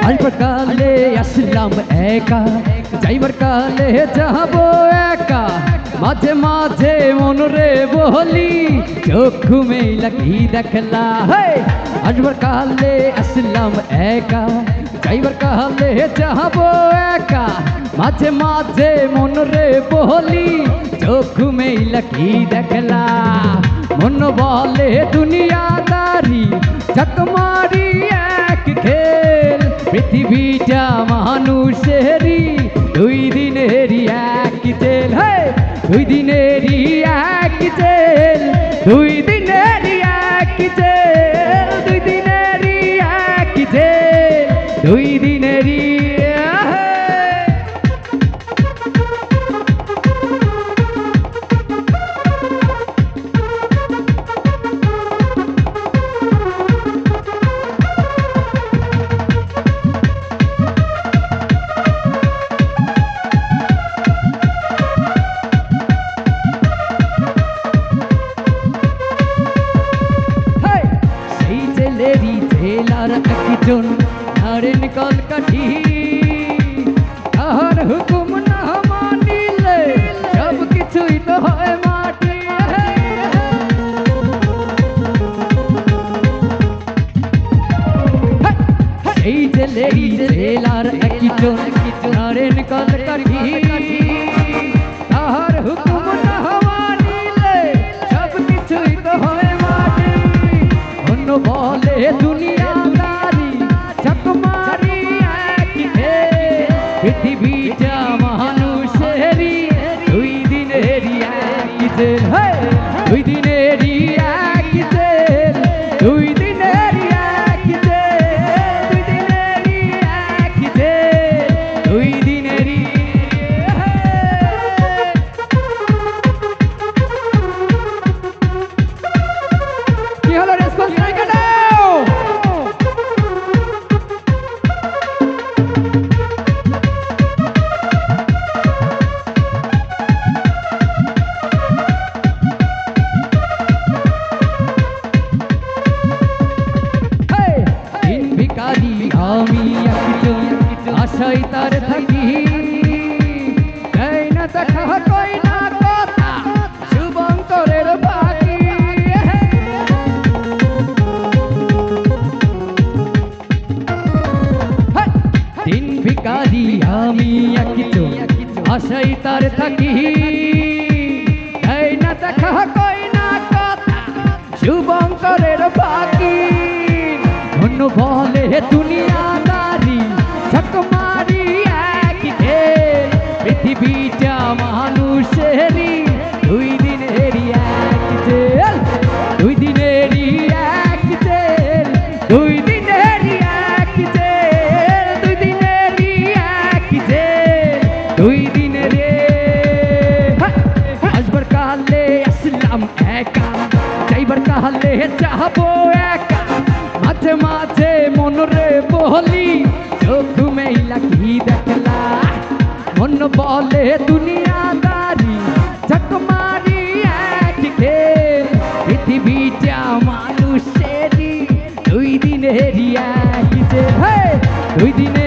আসবার কালে আসলাম একা, যাইবার কালে যাব একা। মাঝে মাঝে মনরে বলি চক্ষু মেলা কি দেখলা। আসবার কালে আসলাম একা, যাইবার কালে যাব একা। মাঝে মাঝে মনরে বলি চক্ষু মেলা কি দেখলা। মন বলে দুনিয়াদারি চকমারি এক খেল, পৃথিবীটা মানুষেরই দুই দিনেরই এক জেল। দুই দিনেরই এক জেল, দুই দিনেরই এক জেল, দুই দিনেরই এক জেল, দুই দিনেরই। জেলার একজন নারেন কলকাঠি, তাহার হুকুম না মানিলে সব কিছুই তো হয় মাটি। সেই জেলেরই জেলার একজন নারেন কলকাঠি, তাহার হুকুম না মানিলে সব কিছুই তো হয় মাটি। অন্য বলে দুনিয়াদারি চকমারি এক খেল, পৃথিবীটা মানুষেরই দুই দিনেরই এক জেল। দুই দিনেরই এক জেল, দুই দিনেরই এক জেল, দুই দিনেরই এক জেল, দুই দিনেরই। কি হলো রেসপন্স নাই কেন? আমি একজন আশাই তার থাকি, না দেখা কই না কথা শুভঙ্করের বাকি। দিন ভিখারি আমি একজন আশাই তার থাকি, না দেখা কই না কথা শুভঙ্করের বাকি। অন্য বলে দুনিয়াদারি চকমারি এক খেল, পৃথিবীটা মানুষেরই দুই দিনেরই এক জেল। দুই দিনেরই এক জেল, দুই দিনেরই এক জেল, দুই দিনেরই এক জেল, দুই দিনের। আসবার কালে আসলাম একা, যাইবার কালে যাবো একা। মাঝে মাঝে মনরে বলি চক্ষু মেলা কি দেখলা। মন বলে দুনিয়াদারি চকমারি এক খেল, পৃথিবীটা মানুষেরই দুই দিনেরই এক জেল। দুই দিনে